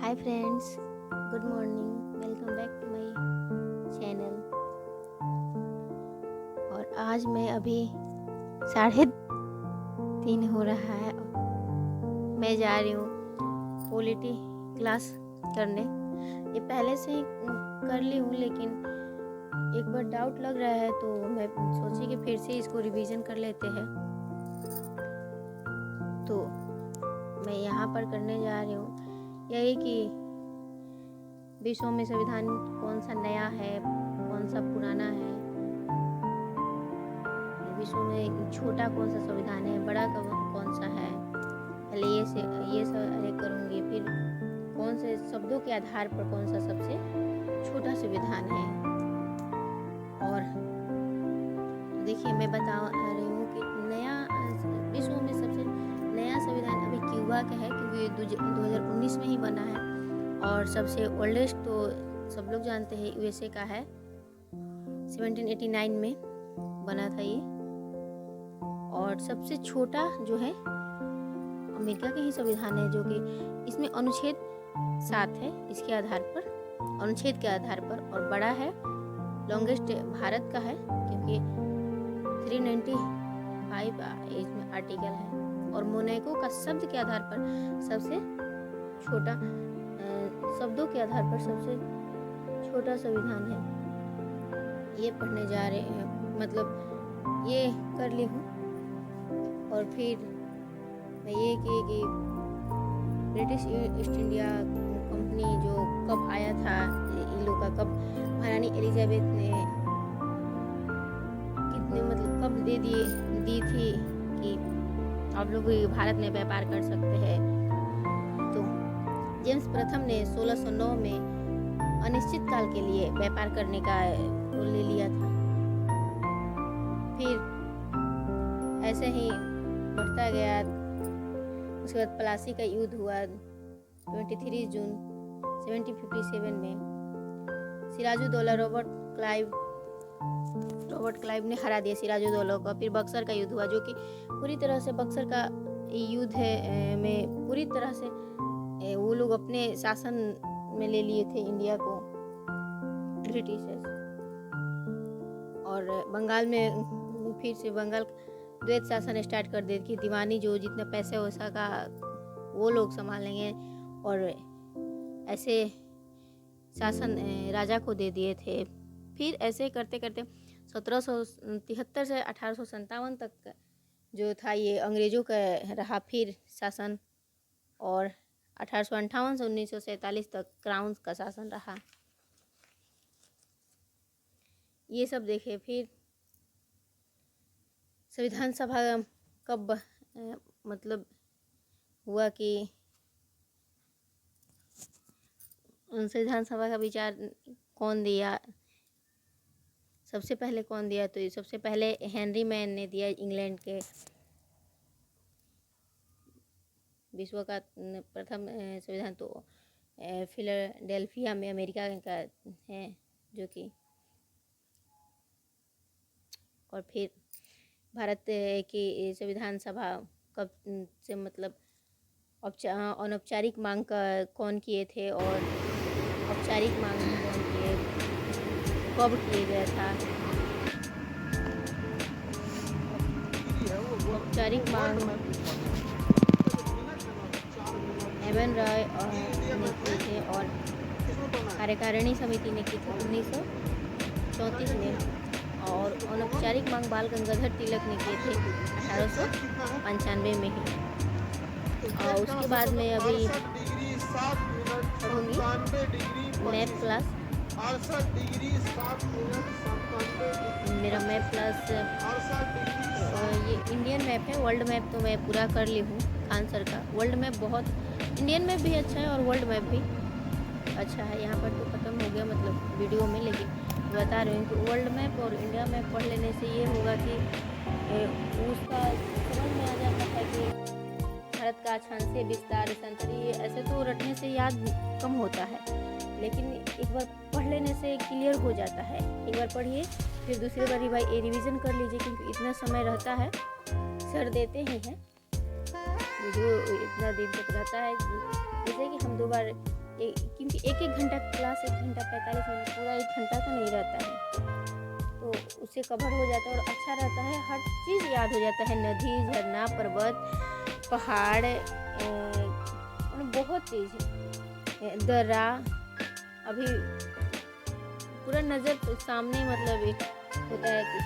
Hi friends, good morning. Welcome back to my channel. और आज मैं अभी 3:30 हो रहा है। मैं जा रही हूँ पॉलिटी क्लास करने। ये पहले से ही कर ली हूँ, लेकिन एक बार डाउट लग रहा है तो मैं सोची कि फिर से इसको रिवीजन कर लेते हैं। तो मैं यहाँ पर करने जा रही हूँ यही कि विश्व में संविधान कौन सा नया है, कौन सा पुराना है, विश्व में छोटा कौन सा संविधान है, बड़ा कौन सा है। पहले ये सब करूँगी, फिर कौन से शब्दों के आधार पर कौन सा सबसे छोटा संविधान है। और देखिए, मैं बता रही हूँ कि नया विश्व में सबसे नया संविधान अभी क्यूबा का है, क्योंकि 2019 में ही बना है। और सबसे ओल्डेस्ट तो सब लोग जानते हैं यूएसए का है, 1789 में बना था ये। और सबसे छोटा जो है अमेरिका का ही संविधान है, जो कि इसमें अनुच्छेद 7 है इसके आधार पर, अनुच्छेद के आधार पर। और बड़ा है, लॉन्गेस्ट भारत का है, क्योंकि 395 इसमें आर्टिकल है। और मोनाको का शब्द के आधार पर सबसे छोटा, शब्दों के आधार पर सबसे छोटा संविधान है। ये पढ़ने जा रहे हैं, मतलब ये कर ली हूँ। और फिर मैं ये कि ब्रिटिश ईस्ट इंडिया कंपनी जो कब आया था, इन लोग का कब महारानी एलिजाबेथ ने कितने मतलब कब दी थी कि आप लोग भारत में व्यापार कर सकते हैं। तो जेम्स प्रथम ने 1609 में अनिश्चित काल के लिए व्यापार करने का ले लिया था। फिर ऐसे ही बढ़ता गया। उसके बाद प्लासी का युद्ध हुआ 23 जून 1757 में। सिराजुद्दौला रॉबर्ट क्लाइव ने हरा दिया सिराजुद्दौला को। फिर बक्सर का युद्ध हुआ, जो कि पूरी तरह से बक्सर का युद्ध है में पूरी तरह से वो लोग अपने शासन में ले लिए थे इंडिया को, ब्रिटिशर्स। और बंगाल में फिर से बंगाल द्वैत शासन स्टार्ट कर दिया कि दीवानी जो जितना पैसे वैसा का वो लोग संभाल लेंगे, और ऐसे शासन राजा को दे दिए थे। फिर ऐसे करते करते 1773 से 1857 तक जो था ये अंग्रेजों का रहा फिर शासन। और 1858 से 1947 तक क्राउन का शासन रहा। ये सब देखे। फिर संविधान सभा कब मतलब हुआ कि संविधान सभा का विचार कौन दिया, सबसे पहले कौन दिया? तो सबसे पहले हेनरी मैन ने दिया, इंग्लैंड के विश्व का प्रथम संविधान। तो फिलाडेल्फिया में अमेरिका का है, जो कि। और फिर भारत की संविधान सभा कब से मतलब अनौपचारिक मांग का कौन किए थे, और औपचारिक मांग कौन किए, कब किए गया था। औपचारिक मांग एमएन रॉय ने किए थे, और कार्यकारिणी समिति ने की थी 1934 में। और अनौपचारिक मांग बाल गंगाधर तिलक ने किए थे 1895 में ही। और उसके बाद में अभी पढ़ूंगी मैथ क्लास। मेरा मैथ क्लास ये इंडियन मैप है, वर्ल्ड मैप तो मैं पूरा कर ली हूँ खान सर का। वर्ल्ड मैप बहुत, इंडियन मैप भी अच्छा है और वर्ल्ड मैप भी अच्छा है। यहाँ पर तो ख़त्म हो गया मतलब वीडियो में, लेकिन बता रही हूँ कि वर्ल्ड मैप और इंडिया मैप पढ़ लेने से ये होगा कि उसका समझ में आ जाता है कि भारत का अक्षांशीय विस्तार संतरी, ऐसे तो रटने से याद कम होता है, लेकिन एक बार पढ़ लेने से क्लियर हो जाता है। एक बार पढ़िए, फिर दूसरी बार रिवीजन कर लीजिए, क्योंकि इतना समय रहता है, सर देते ही हैं वीडियो इतना दिन तक रहता है। जैसे कि हम 2 बार क्योंकि एक एक घंटा क्लास, 1 घंटा 45 मिनट, पूरा 1 घंटा का नहीं रहता है, तो उससे कवर हो जाता है और अच्छा रहता है। हर चीज़ याद हो जाता है, नदी, झरना, पर्वत, पहाड़, बहुत चीज़, दर्रा, अभी पूरा नज़र सामने, मतलब एक होता है कि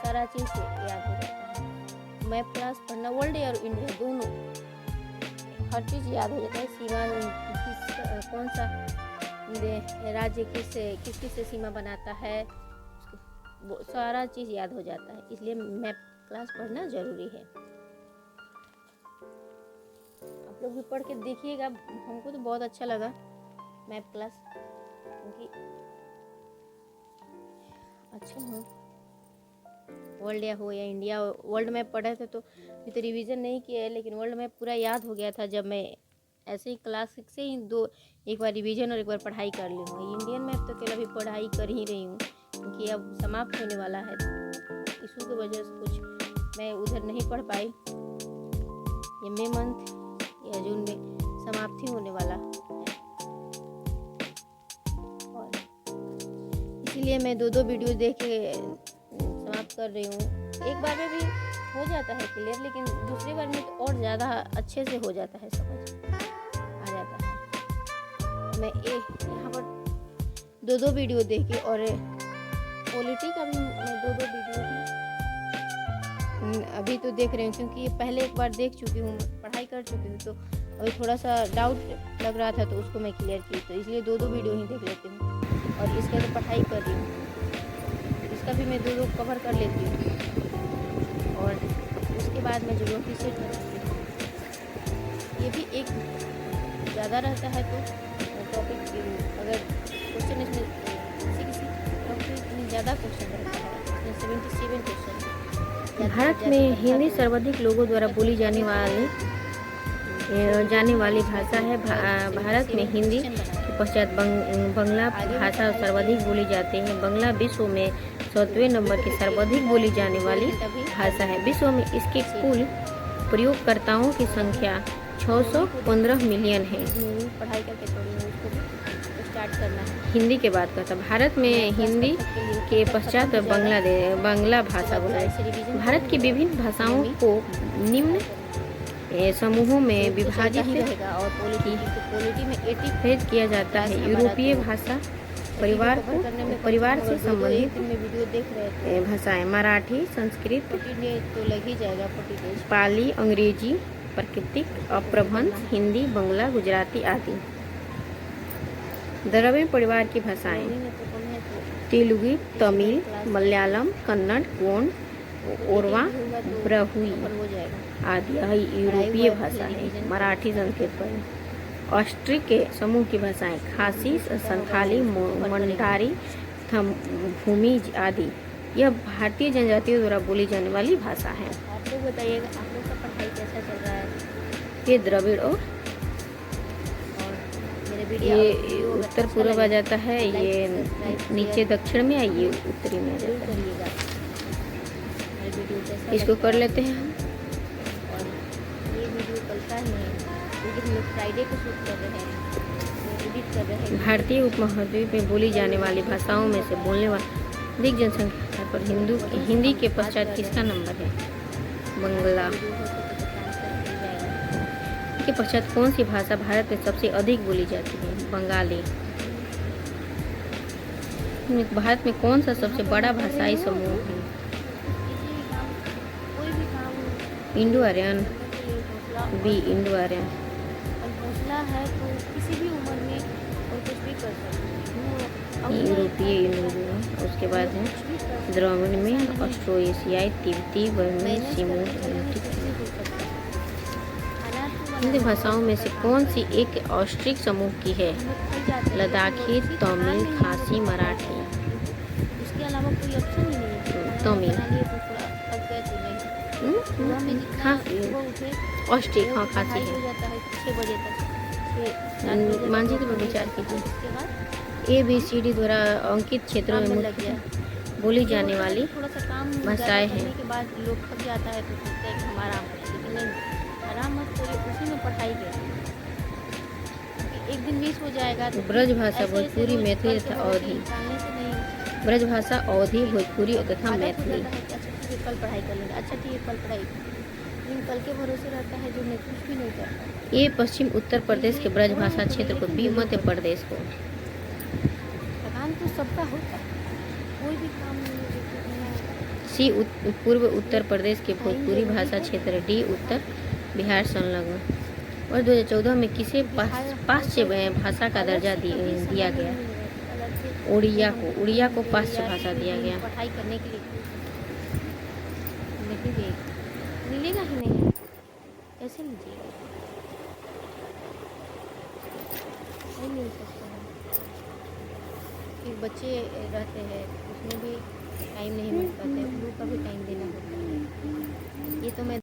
सारा चीज़ याद हो जाता है। मैप क्लास पढ़ना, वर्ल्ड और इंडिया दोनों, हर चीज़ याद हो जाता है। सीमा कौन सा राज्य किस से सीमा बनाता है, वो सारा चीज़ याद हो जाता है, इसलिए मैप क्लास पढ़ना ज़रूरी है। आप लोग भी पढ़ के देखिएगा, हमको तो बहुत अच्छा लगा मैप क्लास, क्योंकि अच्छा हो, वर्ल्ड या हो या इंडिया, वर्ल्ड मैप पढ़े थे तो अभी तो रिवीजन नहीं किया है, लेकिन वर्ल्ड मैप पूरा याद हो गया था जब मैं ऐसे ही क्लास 6 से ही एक बार रिवीजन और एक बार पढ़ाई कर ली हूँ। इंडियन मैप तो केवल अभी पढ़ाई कर ही रही हूँ, क्योंकि अब समाप्त होने वाला है, इशू की वजह से कुछ मैं उधर नहीं पढ़ पाई। ये मई मंथ या जून में समाप्ति होने वाला है, और इसीलिए मैं 2 वीडियो देख के समाप्त कर रही हूँ। एक बार में भी हो जाता है क्लियर, लेकिन दूसरी बार में तो और ज़्यादा अच्छे से हो जाता है, समझ आ जाता है। मैं यहाँ पर 2 वीडियो देख के, और पॉलिटी का भी मैं 2 वीडियो अभी तो देख रही हूँ, क्योंकि पहले एक बार देख चुकी हूँ, पढ़ाई कर चुकी हूँ, तो अभी थोड़ा सा डाउट लग रहा था, तो उसको मैं क्लियर की, तो इसलिए 2 वीडियो ही देख लेती हूँ। और इसका तो पढ़ाई कर रही हूँ, इसका भी मैं 2 कवर कर लेती हूँ, और उसके बाद मैं ज्योग्राफी से करती हूँ। ये भी एक ज़्यादा रहता है, तो टॉपिक अगर क्वेश्चन इसमें किसी टॉपिक में ज़्यादा क्वेश्चन रहता है, इसमें 77 क्वेश्चन। भारत में हिंदी सर्वाधिक लोगों द्वारा बोली जाने वाली भाषा है। भारत में हिंदी के पश्चात बंगला भाषा सर्वाधिक बोली जाती है। बंगला विश्व में 7वें नंबर की सर्वाधिक बोली जाने वाली भाषा है। विश्व में इसके कुल प्रयोगकर्ताओं की संख्या 615 मिलियन है। पढ़ाई करके स्टार्ट करना है। हिंदी के बात करता, भारत में हिंदी के पश्चात बांग्ला भाषा बोला है। भारत की विभिन्न भाषाओं को निम्न समूहों में विभाजित किया जाता है। यूरोपीय भाषा परिवार से संबंधित भाषाएं मराठी, संस्कृत, पाली, अंग्रेजी, प्राकृतिक, अपभ्रंश, हिंदी, बंगला, गुजराती आदि। द्रविड़ परिवार की भाषाएं तेलुगु, तमिल, मलयालम, कन्नड़, गोंड, ओरवा, ब्राहुई आदि यूरोपीय भाषा है। मराठी, संस्कृत, ऑस्ट्री के समूह की भाषाएं खासी, संथाली, मंडारी, भूमिज आदि। यह भारतीय जनजातियों द्वारा बोली जाने वाली भाषा है। आप लोग बताइएगा, आप लोग का पढ़ाई कैसा चल रहा है? ये द्रविड़ और ये उत्तर पूर्व आ जाता है, ये नीचे दक्षिण में, ये उत्तरी में आ जाता है। इसको कर लेते हैं हम। और ये वीडियो कल का ही है, लेकिन हम लोग फ्राइडे को शूट कर रहे हैं, एडिट कर रहे हैं। भारतीय उपमहाद्वीप में बोली जाने वाली भाषाओं में से बोलने वाली अधिक जनसंख्या पर हिंदी के पश्चात किसका नंबर है? बंगला के पश्चात कौन सी भाषा भारत में सबसे अधिक बोली जाती है? बंगाली। भारत में कौन सा सबसे बड़ा भाषाई समूह है? Indo Aryan, B Indo Aryan. हौसला है तो किसी भी उम्र में और कुछ भी कर सकते हैं। यूरोपीय इंडो, उसके बाद है द्रविड़ में ऑस्ट्रो एशियाई, तिब्बती, बर्मी, सिमोन। हिंदी भाषाओं में से कौन सी एक ऑस्ट्रिक समूह की है? लद्दाखी, तमिल, खासी, मराठी। उसके अलावा कोई ऑप्शन ही नहीं है। तमिल, हाँ, ऑस्ट्रिक, हाँ, खासी है। 6 बजे तक मानचित्र पर विचार कीजिए। ABCD द्वारा अंकित क्षेत्रों में बोली जाने वाली भाषाएं हैं। के बाद लोग थक जाता है तो सोचते हैं कि हम आराम करें, लेकिन नहीं, आराम मत करिए, उसी में पढ़ाई करिए। एक एक दिन मिस हो जाएगा तो ब्रजभाषा ऐसे भोजपुरी रोज मैथिली करके तथा भरोसे अवधी। निकालने से नहीं ब्रजभाषा अवधी भोजपुरी तथा आदत हो मैथिली। जाता है कि अच्छा ठीक है कल पढ़ाई कर लेंगे, अच्छा ठीक है कल पढ़ाई, लेकिन कल के भरोसे रहता है जो नहीं कुछ भी नहीं कर पाता। ए पश्चिम उत्तर प्रदेश के ये ब्रजभाषा थोड़ा क्षेत्र को, लेकिन बी जरूर मध्य करना प्रदेश को। थकान तो सबका होता है, कोई भी काम नहीं है जो कि बिना सी पूर्व उत्तर प्रदेश के टाइम भोजपुरी जरूरी भाषा है। क्षेत्र, डी उत्तर बिहार संलग्न। और 2014 में किसे पाश्चात्य भाषा का अलग दर्जा से कभी दिया समय गया? नहीं मिलेगा कि अलग से उड़िया हम को, उड़िया को घूमेंगे पाश्चात्य या भाषा पूरे दिया दिन गया। पढ़ाई करने के लिए नहीं देगा, मिलेगा ही नहीं, कैसे लीजिएगा, नहीं मिल सकता है। फिर बच्चे रहते हैं उसमें भी टाइम नहीं मिल पाता है, गुरु का भी टाइम देना होता है। ये तो मैं